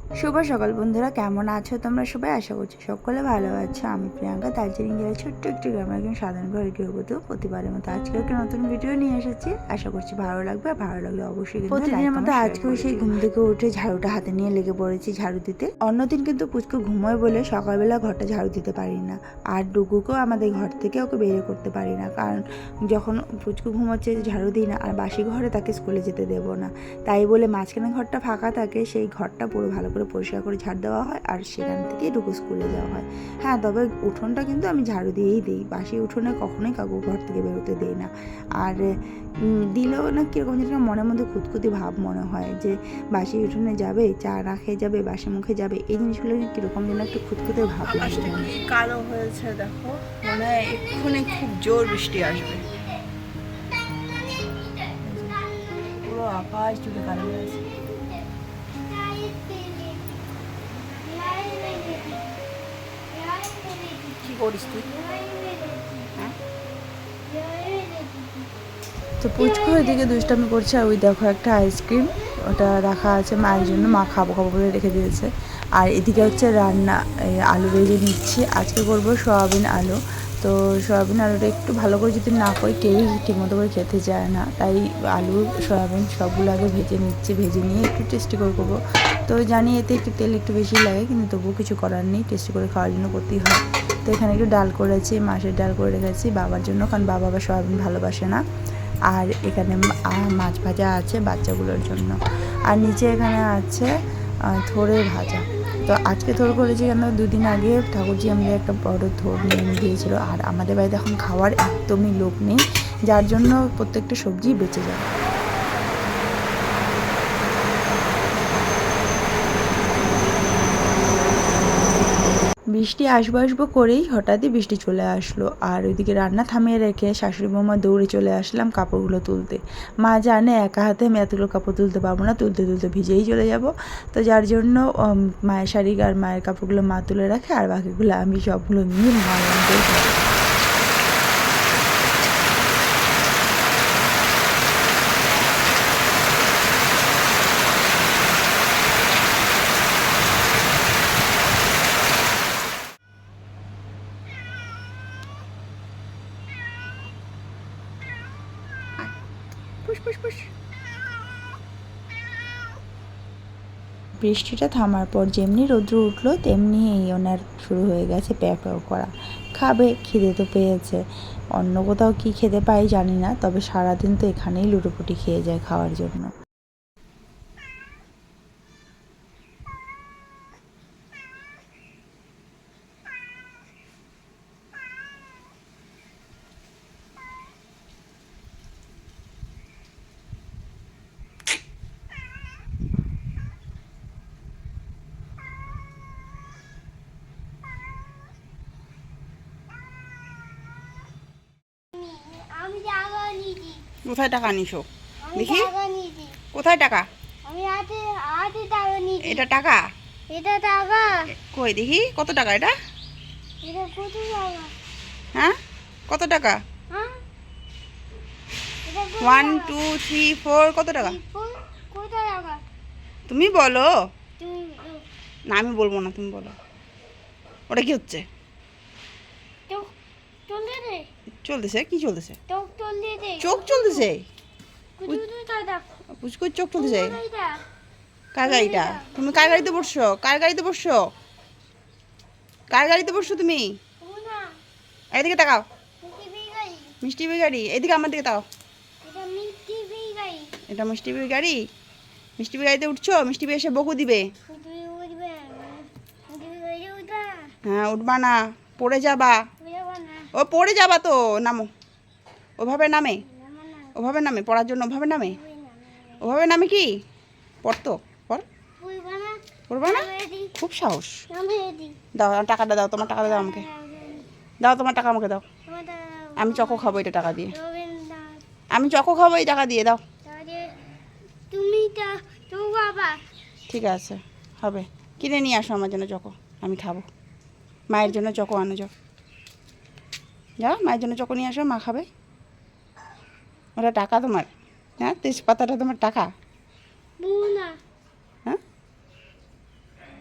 শুভ সকাল বন্ধুরা, কেমন আছো তোমরা সবাই? আশা করছি সকলে ভালো আছো। আমি প্রিয়াঙ্কা, দার্জিলিং জেলার ছোট্ট একটি গ্রামের একজন সাধারণ ঘরের গৃহবধূ। প্রতিবারের মতো আজকেও একটা নতুন ভিডিও নিয়ে এসেছি। আশা করছি ভালো লাগবে, আর ভালো লাগলে অবশ্যই কিন্তু প্রতিদিনের মতো আজকেও সেই ঘুম থেকে উঠে ঝাড়ুটা হাতে নিয়ে লেগে পড়েছি ঝাড়ু দিতে। অন্যদিন কিন্তু পুচকু ঘুমোয় বলে সকালবেলা ঘরটা ঝাড়ু দিতে পারি না, আর ডুগুকেও আমাদের ঘর থেকে ওকে বের করতে পারি না, কারণ যখন পুচকু ঘুমোচ্ছে ঝাড়ু দিই না, আর বাসি ঘরে তাকে স্কুলে যেতে দেবো না। তাই বলে মাঝখানে ঘরটা ফাঁকা থাকে, সেই ঘরটা পুরো ভালো করে পরিষ্কার করে ঝাড় দেওয়া হয়, আর সেখান থেকেই ডুগু স্কুলে যাওয়া হয়। হ্যাঁ, তবে উঠোনটা কিন্তু আমি ঝাড়ু দিয়েই দিই। বাসি উঠোনে কখনোই কাকু ঘর থেকে বেরোতে দিই না। আর দিলেও না কীরকম যেন মনের মধ্যে খুঁতখুঁতি ভাব মনে হয়, যে বাসি উঠোনে যাবে, চা না খেয়ে যাবে, বাসি মুখে যাবে, এই জিনিসগুলো কীরকম যেন একটু খুঁতখুঁতে ভাব লাগে। কি কালো হয়েছে দেখো, মনে হয় এক্ষুনি খুব জোর বৃষ্টি আসবে। পুরো আকাশ জুড়ে কালো হয়েছে। কি করিস তুই? তো পুচকু ওইদিকে দুষ্টামি করছে, আর ওই দেখো একটা আইসক্রিম ওটা রাখা আছে মায়ের জন্য, মা খাবো খাবো করে রেখে দিয়েছে। আর এদিকে হচ্ছে রান্না, আলু ভেজে নিচ্ছি। আজকে করবো সয়াবিন আলু। তো সয়াবিন আলুটা একটু ভালো করে যদি না করি কেউই ঠিকমতো করে খেতে চায় না, তাই আলু সয়াবিন সবগুলো আগে ভেজে নিচ্ছি। ভেজে নিয়ে একটু টেস্টি করে করবো। তো জানি এতে একটু তেল একটু বেশি লাগে, কিন্তু তবুও কিছু করার নেই, টেস্টি করে খাওয়ার জন্য করতেই হয়। তো এখানে একটু ডাল করেছি, মাছের ডাল করে রেখেছি বাবার জন্য, কারণ বাবা আবার সয়াবিন ভালোবাসে না। আর এখানে মাছ ভাজা আছে বাচ্চাগুলোর জন্য। আর নিচে এখানে আছে থোড়ের ভাজা। তো আজকে থোড় করেছি কেন, দুদিন আগে ঠাকুরজি আমাদের একটা বড় থোড় নিয়ে দিয়েছিল, আর আমাদের বাড়িতে এখন খাওয়ার একদমই লোক নেই, যার জন্য প্রত্যেকটা সবজি বেঁচে যায়। বৃষ্টি আসবো আসবো করেই হঠাৎই বৃষ্টি চলে আসলো, আর ওইদিকে রান্না থামিয়ে রেখে শাশুড়ি বৌমা দৌড়ে চলে আসলাম কাপড়গুলো তুলতে। মা জানে একা হাতে আমি এতগুলো কাপড় তুলতে পারবো না, তুলতে তুলতে ভিজেই চলে যাব। তো যার জন্য মায়ের শাড়ি আর মায়ের কাপড়গুলো মা তুলে রাখে, আর বাকিগুলো আমি সবগুলো নিয়ে মায়ের পুশ পুশ পুশ। বৃষ্টিটা থামার পর যেমনি রৌদ্র উঠলো তেমনি এই ওনার শুরু হয়ে গেছে প্যাও প্যাও করা। খাবে, খিদে তো পেয়েছে। অন্য কোথাও কি খেতে পাই জানি না, তবে সারাদিন তো এখানেই লুটোপুটি খেয়ে যায় খাওয়ার জন্য। কোথায় টাকা নিছো দেখি? কোথায় টাকা? এটা টাকা? কই দেখি কত টাকা এটা? হ্যাঁ, কত টাকা? 1 2 3 4 কত টাকা? তুমি বলো না, আমি বলবো না, তুমি বলো। ওটা কি হচ্ছে? চলতেছে কি চলতেছে? চোখ চলতেছে? পুচকুর চোখ চলতেছে? কার গাড়িটা? তুমি কার গাড়িতে বসছো? কার গাড়িতে বসছো? কার গাড়িতে বসছো তুমি? এদিকে তাকাও। মিষ্টি বি গাড়ি, এদিকে আমার দিকে তাকাও। এটা মিষ্টি বি গাড়ি? মিষ্টি বি গাড়িতে উঠছো? মিষ্টি বি এসে বকু দিবে। হ্যাঁ, উঠবা না, পড়ে যাবা। ও পড়ে যাবা তো, নামো। ওভাবে নামে? ওভাবে নামে পড়ার জন্য? ওভাবে নামে? ওভাবে নামে কি? পড়তো পড়। পড়বা না? খুব সাহস। দাও টাকাটা, দাও তোমার টাকাটা, দাও আমাকে। দাও তোমার টাকা আমাকে দাও। আমি চকো খাবো এটা টাকা দিয়ে। আমি চকো খাবো এই টাকা দিয়ে, দাও। ঠিক আছে, হবে। কিনে নিয়ে আসো আমার জন্য চকো, আমি খাবো। মায়ের জন্য চকো আনো, যাও যাও, মায়ের জন্য চকো নিয়ে আসো, মা খাবে। ওটা টাকা তোমার? হ্যাঁ, তেজপাতাটা তোমার টাকা? হ্যাঁ,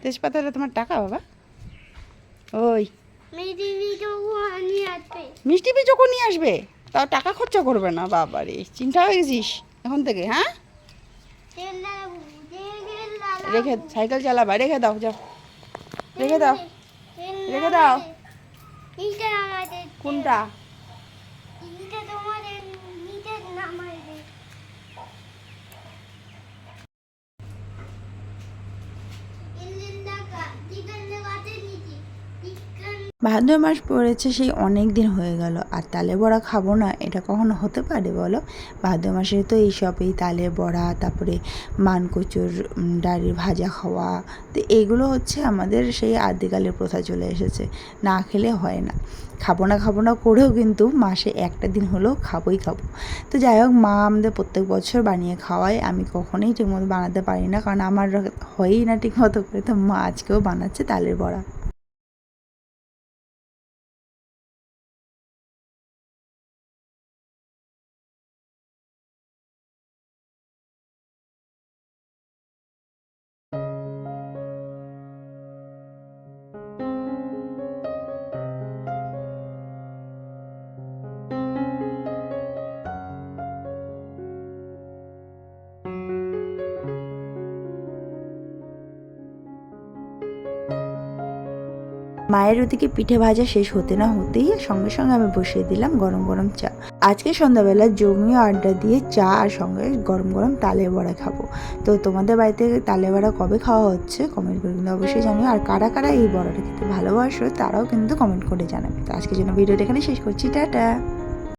তেজপাতাটা তোমার টাকা বাবা? ওই মিষ্টি পিচকও নিয়ে আসবে, তাও টাকা খরচা করবে না। বাবা রে, চিন্তা হয়ে গেছিস এখন থেকে। হ্যাঁ, রেখে সাইকেল চালাবা, রেখে দাও, যাও রেখে দাও, রেখে দাও। কোনটা? ভাদ্র মাস পড়েছে, সেই অনেক দিন হয়ে গেল, আর তালের বড়া খাবো না এটা কখনো হতে পারে বলো? ভাদ্র মাসে তো এইসব, এই তালের বড়া, তারপরে মানকচুর ডালের ভাজা খাওয়া, তো এইগুলো হচ্ছে আমাদের সেই আদিকালের প্রথা চলে এসেছে, না খেলে হয় না। খাবো না করেও কিন্তু মাসে একটা দিন হলেও খাবোই খাবো। তো যাই হোক, মা আমাদের প্রত্যেক বছর বানিয়ে খাওয়ায়, আমি কখনোই ঠিকমতো বানাতে পারি না, কারণ আমার হয়ই না ঠিকমতো করে। তো মা আজকেও বানাচ্ছে তালের বড়া। মায়ের ওদিকে পিঠে ভাজা শেষ হতে না হতেই সঙ্গে সঙ্গে আমি বসিয়ে দিলাম গরম গরম চা। আজকে সন্ধ্যাবেলা জমিয়ে আড্ডা দিয়ে চা আর সঙ্গে গরম গরম তালের বড়া খাবো। তো তোমাদের বাড়িতে তালের বড়া কবে খাওয়া হচ্ছে কমেন্ট করে কিন্তু অবশ্যই জানিও, আর কারা কারা এই বড়াটা খেতে ভালোবাসো তারাও কিন্তু কমেন্ট করে জানাবে। তো আজকের জন্য ভিডিওটা এখানে শেষ করছি, টাটা।